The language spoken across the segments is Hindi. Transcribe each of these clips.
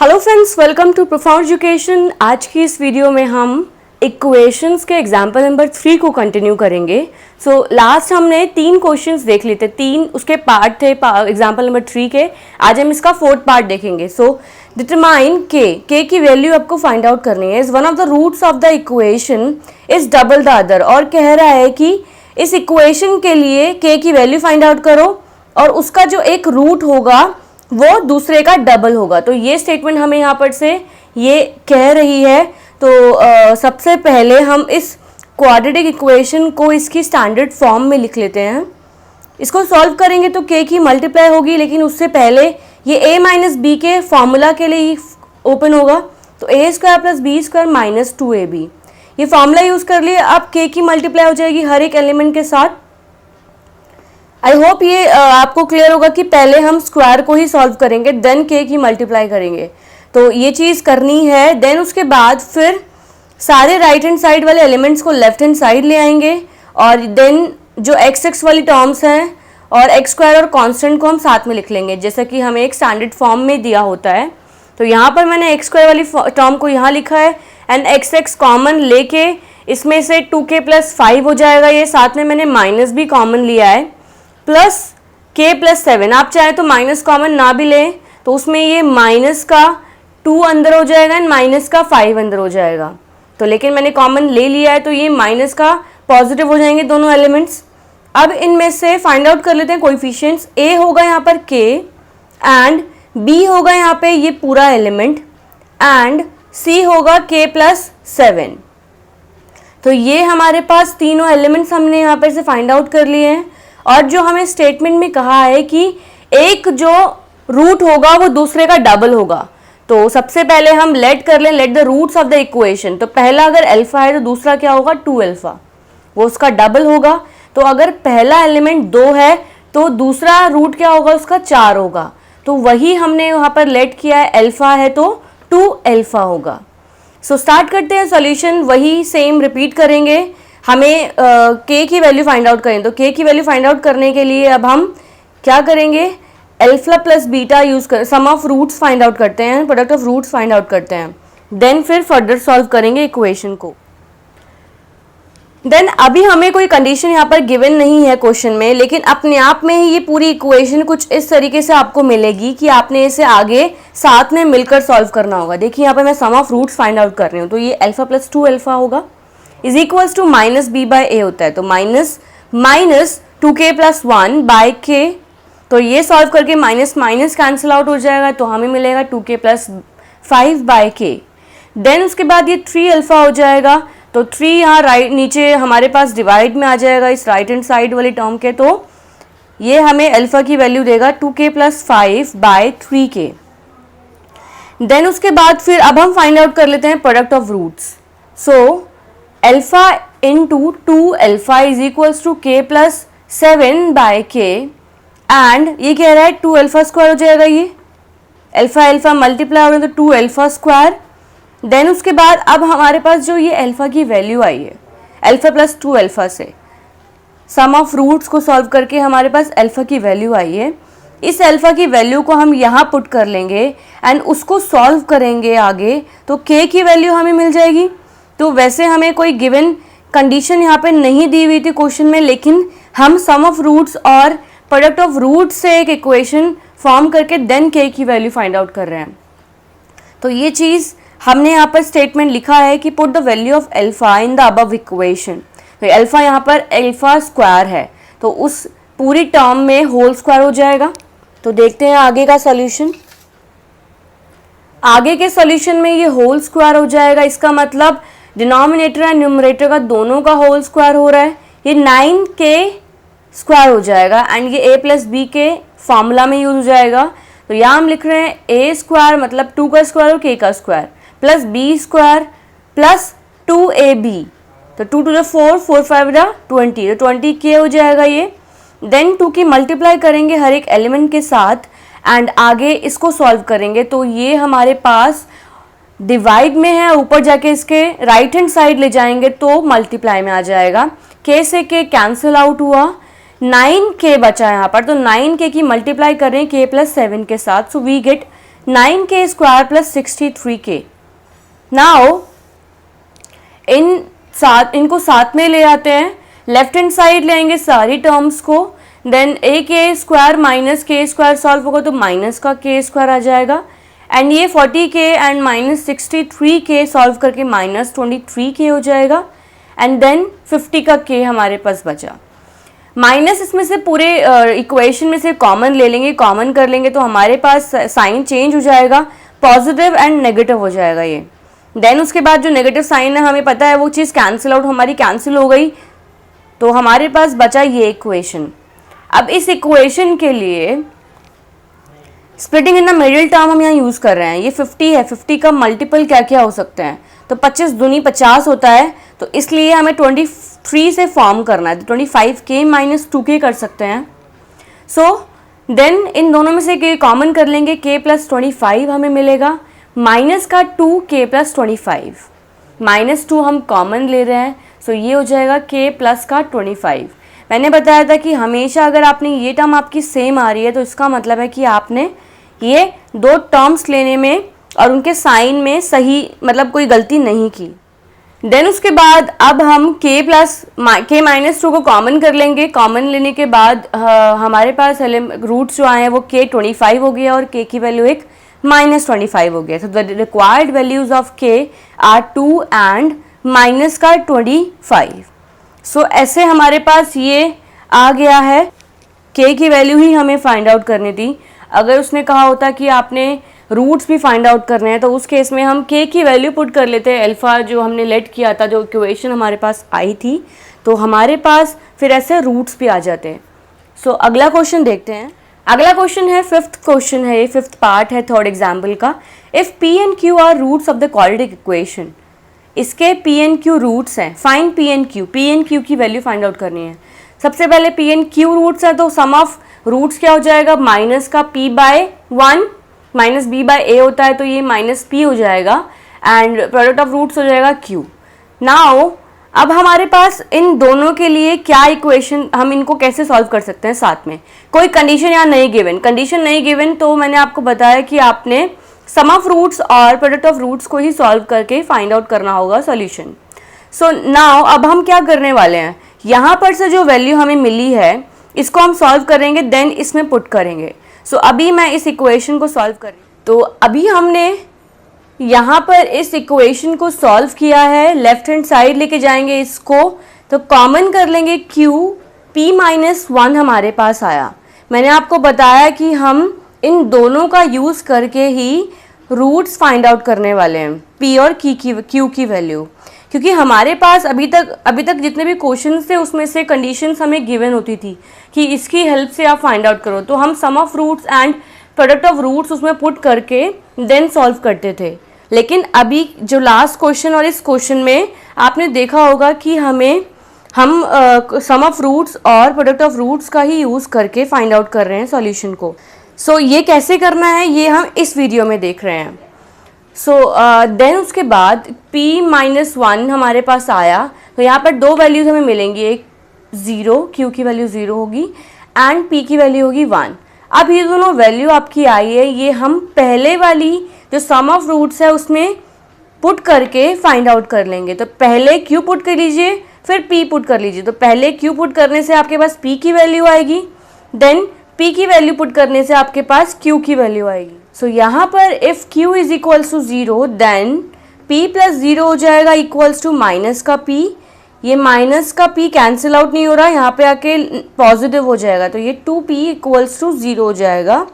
Hello friends, welcome to profound education. आज की इस वीडियो में हम इक्वेशंस के एग्जाम्पल नंबर 3 को कंटिन्यू करेंगे। लास्ट हमने 3 क्वेश्चंस देख लिए थे, 3 उसके पार्ट थे एग्जाम्पल नंबर 3 के। आज हम इसका 4th पार्ट देखेंगे। डिटरमाइन के की वैल्यू आपको फाइंड आउट करनी है। Is one of the roots of the equation is double the other, और कह रहा है कि इस इक्वेशन के लिए के की वैल्यू फाइंड आउट करो और उसका जो एक रूट होगा वो दूसरे का डबल होगा। तो ये स्टेटमेंट हमें यहाँ पर से ये कह रही है। तो सबसे पहले हम इस क्वाड्रेटिक इक्वेशन को इसकी स्टैंडर्ड फॉर्म में लिख लेते हैं। इसको सॉल्व करेंगे तो के की मल्टीप्लाई होगी, लेकिन उससे पहले ये a माइनस बी के फॉर्मूला के लिए ही ओपन होगा। तो a square plus b square minus 2ab, ये फॉर्मूला यूज़ कर लिए। अब के की मल्टीप्लाई हो जाएगी हर एक एलिमेंट के साथ। आई होप ये आपको क्लियर होगा कि पहले हम स्क्वायर को ही सॉल्व करेंगे, देन के की मल्टीप्लाई करेंगे। तो ये चीज़ करनी है। देन उसके बाद फिर सारे राइट हैंड साइड वाले एलिमेंट्स को लेफ्ट हैंड साइड ले आएंगे, और देन जो एक्स एक्स वाली टर्म्स हैं और एक्स स्क्वायर और कांस्टेंट को हम साथ में लिख लेंगे, जैसा कि हमें एक स्टैंडर्ड फॉर्म में दिया होता है। तो यहाँ पर मैंने एक्स स्क्वायर वाली टर्म को यहाँ लिखा है, एंड एक्स एक्स कॉमन लेके इसमें से 2k प्लस 5 हो जाएगा। ये साथ में मैंने माइनस भी कॉमन लिया है, प्लस k प्लस 7। आप चाहे तो माइनस कॉमन ना भी लें, तो उसमें ये माइनस का 2 अंदर हो जाएगा एंड माइनस का 5 अंदर हो जाएगा। तो लेकिन मैंने कॉमन ले लिया है, तो ये माइनस का पॉजिटिव हो जाएंगे दोनों एलिमेंट्स। अब इनमें से फाइंड आउट कर लेते हैं कोएफिशिएंट्स। a होगा यहाँ पर k, एंड b होगा यहाँ पे ये पूरा एलिमेंट, एंड c होगा k प्लस 7। तो ये हमारे पास तीनों एलिमेंट्स हमने यहाँ पर से फाइंड आउट कर लिए हैं। और जो हमें स्टेटमेंट में कहा है कि एक जो रूट होगा वो दूसरे का डबल होगा। तो सबसे पहले हम लेट कर लें, let the roots of the equation. तो पहला अगर अल्फा है तो दूसरा क्या होगा, 2 अल्फा, वो उसका डबल होगा। तो अगर पहला एलिमेंट 2 है तो दूसरा रूट क्या होगा, उसका 4 होगा। तो वही हमने यहाँ पर लेट किया है, अल्फा है तो 2 अल्फा होगा। स्टार्ट करते हैं सॉल्यूशन, वही सेम रिपीट करेंगे। हमें के की वैल्यू फाइंड आउट करें, तो के की वैल्यू फाइंड आउट करने के लिए अब हम क्या करेंगे, अल्फा प्लस बीटा यूज़ कर sum of roots find out करते हैं, product of roots find out करते हैं। देन फिर फर्दर सॉल्व करेंगे इक्वेशन को। देन अभी हमें कोई कंडीशन यहाँ पर गिवन नहीं है क्वेश्चन में, लेकिन अपने आप में ही ये पूरी इक्वेशन कुछ इस तरीके से आपको मिलेगी कि आपने इसे आगे साथ में मिलकर सॉल्व करना होगा। देखिए यहाँ पर मैं sum of roots find out कर रही हूँ। तो ये अल्फा प्लस 2 अल्फा होगा is equals to minus b by a होता है। तो माइनस 2k प्लस 1 बाई के, तो ये सॉल्व करके माइनस माइनस कैंसिल आउट हो जाएगा, तो हमें मिलेगा 2k प्लस 5 बाई के। देन उसके बाद ये 3 अल्फा हो जाएगा। तो 3 यहाँ राइट नीचे हमारे पास डिवाइड में आ जाएगा इस राइट हैंड साइड वाली टर्म के, तो ये हमें अल्फा की वैल्यू देगा 2k plus 5 by 3k। Then उसके बाद फिर अब हम फाइंड आउट कर लेते हैं product of roots. So alpha into 2 alpha is equals to k plus 7 by k, and ये कह रहा है 2 अल्फा स्क्वायर हो जाएगा। ये अल्फा अल्फा मल्टीप्लाई हो रहा है तो 2 अल्फा स्क्वायर। देन उसके बाद अब हमारे पास जो ये अल्फा की वैल्यू आई है, अल्फा प्लस 2 अल्फा से सम ऑफ रूट्स को सॉल्व करके हमारे पास अल्फा की वैल्यू आई है। इस अल्फा की वैल्यू को हम यहाँ पुट कर लेंगे एंड उसको सॉल्व करेंगे आगे, तो k की वैल्यू हमें मिल जाएगी। तो वैसे हमें कोई गिवन कंडीशन यहाँ पे नहीं दी हुई थी क्वेश्चन में, लेकिन हम सम ऑफ रूट्स और प्रोडक्ट ऑफ रूट्स से एक इक्वेशन फॉर्म करके देन के की वैल्यू फाइंड आउट कर रहे हैं। तो ये चीज़ हमने यहाँ पर स्टेटमेंट लिखा है कि put the value of alpha in the above equation. तो अल्फा यहाँ पर अल्फा स्क्वायर है, तो उस पूरी टर्म में होल स्क्वायर हो जाएगा। तो देखते हैं आगे का सोल्यूशन। आगे के सोल्यूशन में ये होल स्क्वायर हो जाएगा, इसका मतलब डिनोमिनेटर एंड न्यूमरेटर का दोनों का होल स्क्वायर हो रहा है। ये 9k स्क्वायर हो जाएगा, एंड ये a प्लस बी के फॉर्मूला में यूज हो जाएगा। तो यहाँ हम लिख रहे हैं a स्क्वायर मतलब 2 का स्क्वायर और k का square, plus b square plus 2ab। तो 2 to the 4, 4 5 the 20, तो 20k हो जाएगा ये। देन 2 की मल्टीप्लाई करेंगे हर एक एलिमेंट के साथ, एंड आगे इसको सॉल्व करेंगे। तो ये हमारे पास डिवाइड में है, ऊपर जाके इसके राइट हैंड साइड ले जाएंगे तो मल्टीप्लाई में आ जाएगा। k से k कैंसिल आउट हुआ, 9k बचा यहाँ पर। तो 9k की मल्टीप्लाई कर रहे हैं k प्लस 7 के साथ, so we get 9k square plus 63k। Now इनको साथ में ले आते हैं, लेफ्ट हैंड साइड लेंगे सारी टर्म्स को, देन ए के स्क्वायर माइनस के स्क्वायर सॉल्व होगा तो माइनस का के स्क्वायर आ जाएगा, एंड ये 40k and minus 63k solve करके माइनस 23k हो जाएगा, एंड देन 50 का k हमारे पास बचा। माइनस इसमें से पूरे इक्वेशन में से कॉमन ले लेंगे, कॉमन कर लेंगे तो हमारे पास साइन चेंज हो जाएगा, पॉजिटिव एंड नेगेटिव हो जाएगा ये। देन उसके बाद जो नेगेटिव साइन है हमें पता है वो चीज़ कैंसिल आउट हमारी कैंसिल हो गई, तो हमारे पास बचा ये इक्वेशन। अब इस इक्वेशन के लिए splitting in the middle term हम यहाँ यूज़ कर रहे हैं। ये 50 है, 50 का मल्टीपल क्या क्या हो सकते हैं, तो 25 दूनी 50 होता है, तो इसलिए हमें 23 से फॉर्म करना है, तो 25k माइनस 2k कर सकते हैं। सो देन इन दोनों में से k कॉमन कर लेंगे, k प्लस 25 हमें मिलेगा, माइनस का 2k प्लस 25, माइनस 2 हम कॉमन ले रहे हैं, सो ये हो जाएगा k प्लस का 25। मैंने बताया था कि हमेशा अगर आपने ये टर्म आपकी सेम आ रही है तो इसका मतलब है कि आपने ये दो टर्म्स लेने में और उनके साइन में सही मतलब कोई गलती नहीं की। देन उसके बाद अब हम k माइनस 2 को कॉमन कर लेंगे, कॉमन लेने के बाद हमारे पास रूट्स जो आए हैं वो k 25 हो गया और k की वैल्यू एक माइनस 25 हो गया। So the required values of k are 2 and minus का 25। सो ऐसे हमारे पास ये आ गया है, k की वैल्यू ही हमें फाइंड आउट करनी थी। अगर उसने कहा होता कि आपने रूट्स भी फाइंड आउट करने हैं तो उस केस में हम k की वैल्यू पुट कर लेते हैं, अल्फ़ा जो हमने लेट किया था, जो इक्वेशन हमारे पास आई थी, तो हमारे पास फिर ऐसे रूट्स भी आ जाते हैं। सो अगला क्वेश्चन देखते हैं। अगला क्वेश्चन है, फिफ्थ क्वेश्चन है, ये फिफ्थ पार्ट है थर्ड एग्जाम्पल का। If p and q are roots of the quadratic equation, इसके p एंड q रूट्स हैं, फाइंड p एंड q की वैल्यू फाइंड आउट करनी है। सबसे पहले p एंड q रूट्स हैं तो सम ऑफ रूट्स क्या हो जाएगा, माइनस का p by 1 minus b by a होता है तो ये माइनस p हो जाएगा, एंड प्रोडक्ट ऑफ रूट्स हो जाएगा q। नाउ अब हमारे पास इन दोनों के लिए क्या इक्वेशन, हम इनको कैसे सॉल्व कर सकते हैं साथ में। कोई कंडीशन यहाँ नहीं गिवन, कंडीशन नहीं गिवन तो मैंने आपको बताया कि आपने सम ऑफ रूट्स और प्रोडक्ट ऑफ रूट्स को ही सॉल्व करके फाइंड आउट करना होगा सॉल्यूशन। सो नाउ अब हम क्या करने वाले हैं, यहाँ पर से जो वैल्यू हमें मिली है इसको हम सॉल्व करेंगे, देन इसमें पुट करेंगे। सो अभी मैं इस इक्वेशन को सॉल्व कर रही हूँ। तो अभी हमने यहाँ पर इस इक्वेशन को सॉल्व किया है, लेफ्ट हैंड साइड लेके जाएंगे इसको, तो कॉमन कर लेंगे q, p माइनस 1 हमारे पास आया। मैंने आपको बताया कि हम इन दोनों का यूज़ करके ही रूट्स फाइंड आउट करने वाले हैं, p और q की वैल्यू, क्योंकि हमारे पास अभी तक जितने भी क्वेश्चंस थे उसमें से कंडीशंस हमें गिवन होती थी कि इसकी हेल्प से आप फाइंड आउट करो, तो हम sum of roots and product of roots उसमें पुट करके देन सॉल्व करते थे। लेकिन अभी जो लास्ट क्वेश्चन और इस क्वेश्चन में आपने देखा होगा कि हम सम ऑफ रूट्स और प्रोडक्ट ऑफ रूट्स का ही यूज़ करके फाइंड आउट कर रहे हैं सॉल्यूशन को। सो ये कैसे करना है ये हम इस वीडियो में देख रहे हैं। सो देन उसके बाद p माइनस 1 हमारे पास आया, तो यहाँ पर दो वैल्यूज हमें मिलेंगी, एक 0, q की वैल्यू 0 होगी एंड p की वैल्यू होगी 1। अब ये दोनों वैल्यू आपकी आई है, ये हम पहले वाली जो सम ऑफ रूट्स है उसमें पुट करके फाइंड आउट कर लेंगे। तो पहले q पुट कर लीजिए फिर p पुट कर लीजिए। तो पहले q पुट करने से आपके पास p की वैल्यू आएगी, देन p की वैल्यू पुट करने से आपके पास q की वैल्यू आएगी। सो यहाँ पर if q is equals to 0 then p plus 0 हो जाएगा इक्वल्स टू माइनस का p। ये माइनस का p कैंसिल आउट नहीं हो रहा, यहाँ पे आके पॉजिटिव हो जाएगा, तो ये 2p इक्वल्स टू 0 हो जाएगा।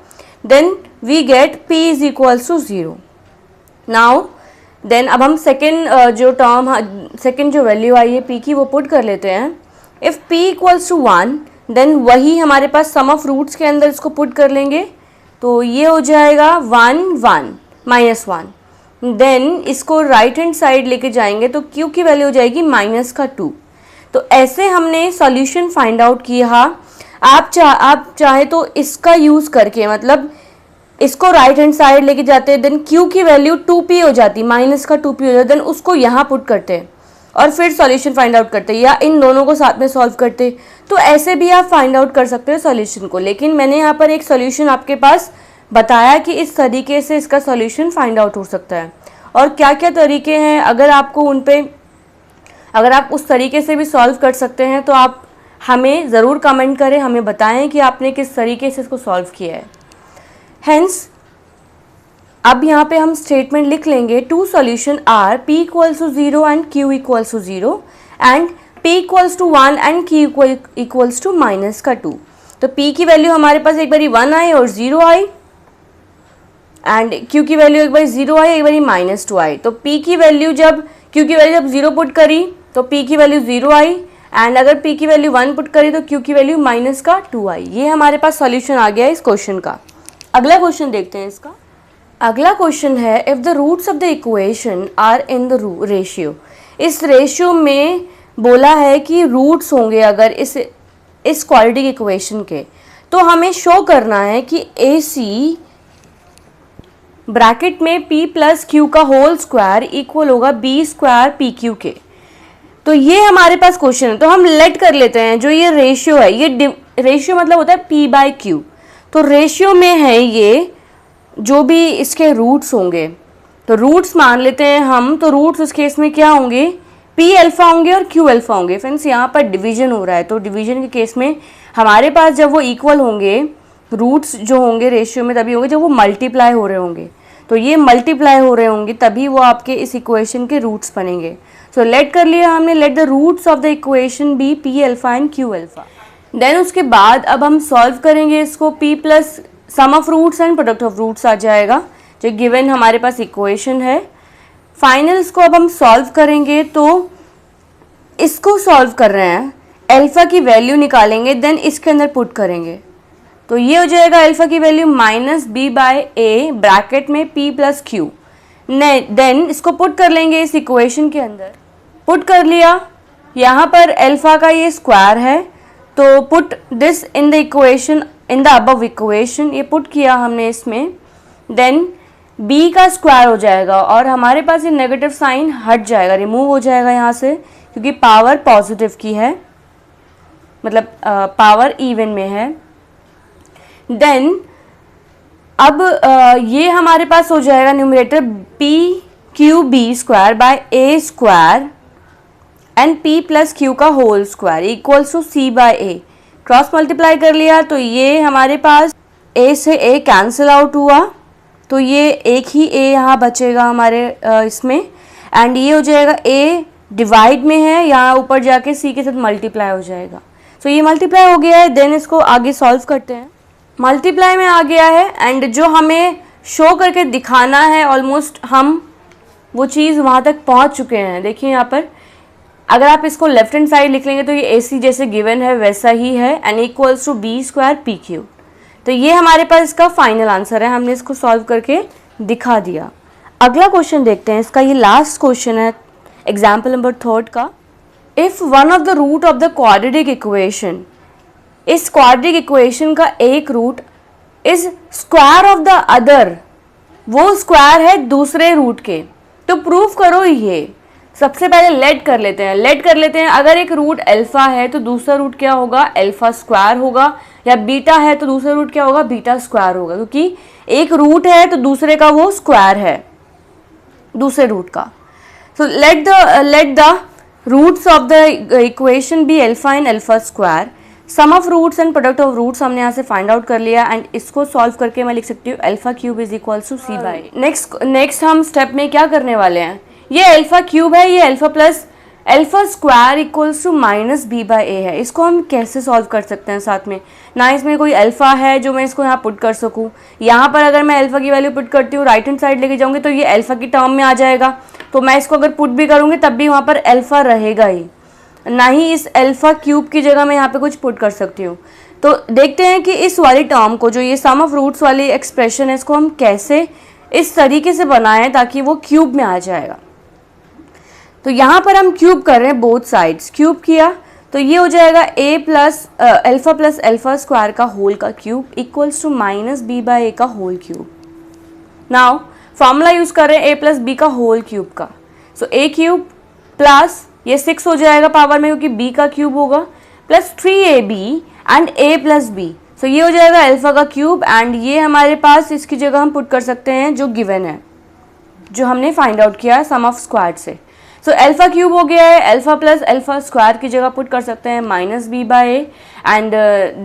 Then we get p is equals to 0। Now then अब हम सेकेंड जो वैल्यू आई है p की वो पुट कर लेते हैं। If p equals to 1 then वही हमारे पास सम ऑफ रूट्स के अंदर इसको पुट कर लेंगे, तो ये हो जाएगा 1 1 माइनस 1। देन इसको राइट हैंड साइड लेके जाएंगे तो q की वैल्यू हो जाएगी माइनस का 2। तो ऐसे हमने सॉल्यूशन फाइंड आउट किया। आप चाहे तो इसका यूज़ करके, मतलब इसको राइट हैंड साइड लेके जाते हैं, देन q की वैल्यू 2p हो जाती, माइनस का 2p हो जाता, देन उसको यहाँ पुट करते हैं और फिर सॉल्यूशन फाइंड आउट करते हैं, या इन दोनों को साथ में सॉल्व करते हैं। तो ऐसे भी आप फाइंड आउट कर सकते हो सॉल्यूशन को, लेकिन मैंने यहाँ पर एक सॉल्यूशन आपके पास बताया कि इस तरीके से इसका सॉल्यूशन फाइंड आउट हो सकता है। और क्या क्या तरीके हैं, अगर आप उस तरीके से भी सॉल्व कर सकते हैं तो आप हमें ज़रूर कमेंट करें, हमें बताएं कि आपने किस तरीके से इसको सॉल्व किया है। हेंस अब यहाँ पे हम स्टेटमेंट लिख लेंगे, two solution are p equals to 0 and q equals to 0 and p equals to 1 and q equals to minus का 2। तो p की वैल्यू हमारे पास एक बारी 1 आई और 0 आई, एंड q की वैल्यू एक बारी 0 आई, एक बारी माइनस 2 आई। तो p की वैल्यू जब q की वैल्यू जब 0 पुट करी तो p की वैल्यू 0 आई, एंड अगर p की वैल्यू 1 पुट करी तो q की वैल्यू माइनस का 2 आई। ये हमारे पास सॉल्यूशन आ गया इस क्वेश्चन का। अगला क्वेश्चन देखते हैं इसका। अगला क्वेश्चन है, if the roots of the equation are in the ratio. इस रेशियो में बोला है कि रूट्स होंगे अगर इस क्वाड्रेटिक इक्वेशन के, तो हमें शो करना है कि AC ब्रैकेट में p प्लस क्यू का होल स्क्वायर इक्वल होगा b स्क्वायर पी क्यू के। तो ये हमारे पास क्वेश्चन है, तो हम लेट कर लेते हैं जो ये रेशियो है, ये रेशियो मतलब होता है p बाई क्यू। तो रेशियो में है ये जो भी इसके रूट्स होंगे, तो रूट्स मान लेते हैं हम। तो रूट्स उस केस में क्या होंगे, p अल्फा होंगे और q अल्फा होंगे। फ्रेंड्स यहाँ पर डिवीजन हो रहा है, तो डिवीजन के केस में हमारे पास जब वो इक्वल होंगे, रूट्स जो होंगे रेशियो में तभी होंगे जब वो मल्टीप्लाई हो रहे होंगे। तो ये मल्टीप्लाई हो रहे होंगे तभी वो आपके इस इक्वेशन के रूट्स बनेंगे। सो लेट कर लिया हमने, let the roots of the equation be p alpha and q alpha. Then उसके बाद अब हम सॉल्व करेंगे इसको, p plus sum of roots and product of roots आ जाएगा जो गिवन हमारे पास इक्वेशन है। फाइनल्स को अब हम सॉल्व करेंगे, तो इसको सॉल्व कर रहे हैं, अल्फा की वैल्यू निकालेंगे, देन इसके अंदर पुट करेंगे। तो ये हो जाएगा अल्फा की value minus b by A bracket में p प्लस क्यू। देन इसको पुट कर लेंगे इस इक्वेशन के अंदर। पुट कर लिया, यहाँ पर अल्फा का ये स्क्वायर है, तो put this in the equation, in the above equation, ये पुट किया हमने इसमें। देन b का स्क्वायर हो जाएगा और हमारे पास ये नेगेटिव साइन हट जाएगा, रिमूव हो जाएगा यहाँ से, क्योंकि पावर पॉजिटिव की है, मतलब पावर इवन में है। देन अब ये हमारे पास हो जाएगा numerator p q b square by a square and p plus q का whole square equals to c by a. Cross multiply कर लिया तो ये हमारे पास a से a कैंसिल आउट हुआ, तो ये एक ही a यहाँ बचेगा हमारे इसमें, एंड ये हो जाएगा a डिवाइड में है, यहाँ ऊपर जाके c के साथ मल्टीप्लाई हो जाएगा। तो ये मल्टीप्लाई हो गया है, देन इसको आगे सॉल्व करते हैं। मल्टीप्लाई में आ गया है, एंड जो हमें शो करके दिखाना है ऑलमोस्ट हम वो चीज़ वहाँ तक पहुँच चुके हैं। देखिए यहाँ पर अगर आप इसको लेफ्ट हैंड साइड लिख लेंगे तो ये AC जैसे गिवन है वैसा ही है, and equals to b square p q. तो ये हमारे पास इसका फाइनल आंसर है, हमने इसको सॉल्व करके दिखा दिया। अगला क्वेश्चन देखते हैं इसका, ये लास्ट क्वेश्चन है एग्जाम्पल नंबर 3 का। If one of the root of the quadratic equation, इस क्वाड्रेटिक इक्वेशन का एक root is square of the other, वो स्क्वायर है दूसरे रूट के, तो प्रूफ करो ये। सबसे पहले लेट कर लेते हैं, अगर एक रूट अल्फा है तो दूसरा रूट क्या होगा, अल्फा स्क्वायर होगा, या बीटा है तो दूसरा रूट क्या होगा, बीटा स्क्वायर होगा, क्योंकि एक रूट है तो दूसरे का वो स्क्वायर है दूसरे रूट का। So let the roots of the equation be alpha and alpha square. Sum of roots and product of roots हमने यहाँ से फाइंड आउट कर लिया, एंड इसको सॉल्व करके मैं लिख सकती हूँ alpha cube is equals to c by. Next हम स्टेप में क्या करने वाले हैं, ये अल्फा क्यूब है, ये alpha plus alpha square equals to minus b by a है। इसको हम कैसे सॉल्व कर सकते हैं साथ में, ना इसमें कोई अल्फा है जो मैं इसको यहाँ पुट कर सकूँ। यहाँ पर अगर मैं अल्फा की वैल्यू पुट करती हूँ, राइट हैंड साइड लेके जाऊँगी तो ये अल्फा की टर्म में आ जाएगा, तो मैं इसको अगर पुट भी करूँगी तब भी वहाँ पर अल्फा रहेगा ही, ना ही इस अल्फा क्यूब की जगह मैं यहाँ पे कुछ पुट कर सकती हूँ। तो देखते हैं कि इस वाली टर्म को, जो ये सम ऑफ रूट्स वाली एक्सप्रेशन है, इसको हम कैसे इस तरीके से बनाएं ताकि वो क्यूब में आ जाएगा। तो यहाँ पर हम क्यूब कर रहे हैं, बोथ साइड्स क्यूब किया, तो ये हो जाएगा a प्लस अल्फा स्क्वायर का होल का cube equals to minus b by a का whole cube. Now formula use कर रहे हैं a प्लस बी का होल क्यूब का, सो a क्यूब प्लस ये 6 हो जाएगा पावर में क्योंकि b का क्यूब होगा, plus 3ab and a plus b. So ये हो जाएगा अल्फा का क्यूब एंड ये हमारे पास इसकी जगह हम पुट कर सकते हैं जो गिवन है, जो हमने फाइंड आउट किया सम ऑफ स्क्वायर से। सो अल्फा क्यूब हो गया है, अल्फा प्लस अल्फा स्क्वायर की जगह पुट कर सकते हैं minus b by a and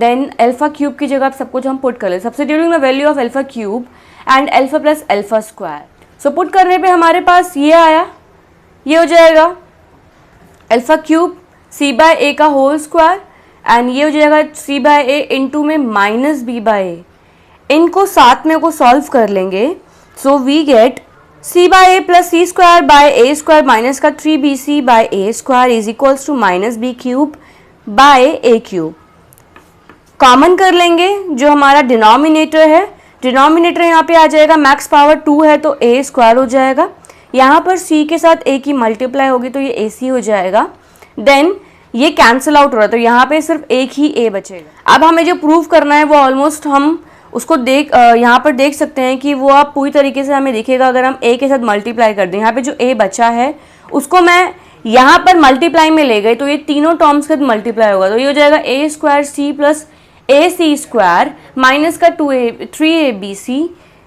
then alpha cube की जगह सब कुछ हम पुट कर ले, substituting the value of alpha cube and alpha plus alpha square. So put करने पे हमारे पास ये आया, ये हो जाएगा alpha cube c by a का होल स्क्वायर एंड ये हो जाएगा सी बाय ए इंटू में माइनस बी बाय ए। इनको साथ में को सॉल्व कर लेंगे, सो we get c by a plus c square by a square minus का 3bc by a square is equals to minus b cube by a cube. Common कर लेंगे जो हमारा डिनोमिनेटर है, डिनोमिनेटर यहाँ पे आ जाएगा मैक्स पावर 2 है तो ए स्क्वायर हो जाएगा, यहाँ पर c के साथ a की मल्टीप्लाई होगी तो ये ac हो जाएगा, देन ये कैंसिल आउट हो रहा है तो यहाँ पे सिर्फ एक ही a बचेगा। अब हमें जो प्रूव करना है वो ऑलमोस्ट हम उसको यहाँ पर देख सकते हैं कि वो आप पूरी तरीके से हमें दिखेगा अगर हम a के साथ मल्टीप्लाई कर दें। यहाँ पे जो a बचा है उसको मैं यहाँ पर मल्टीप्लाई में ले गई तो ये तीनों टर्म्स के साथ मल्टीप्लाई होगा तो ये हो जाएगा a square c plus a c square minus का 3abc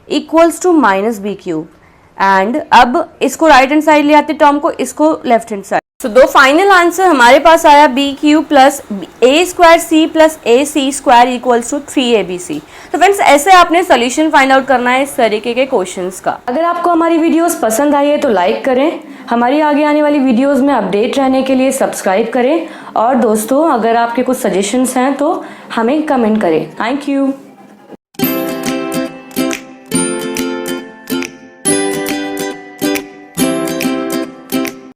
equals to minus b cube and अब इसको राइट हैंड साइड ले आते टर्म को, इसको लेफ्ट हैंड साइड। तो दो फाइनल आंसर हमारे पास आया b cube plus a square c plus a c square equals to 3abc। तो फ्रेंड्स ऐसे आपने सोल्यूशन फाइंड आउट करना है इस तरीके के क्वेश्चंस का। अगर आपको हमारी वीडियोस पसंद आई है तो लाइक करें, हमारी आगे आने वाली वीडियोस में अपडेट रहने के लिए सब्सक्राइब करें और दोस्तों अगर आपके कुछ सजेशंस हैं तो हमें कमेंट करें। Thank you.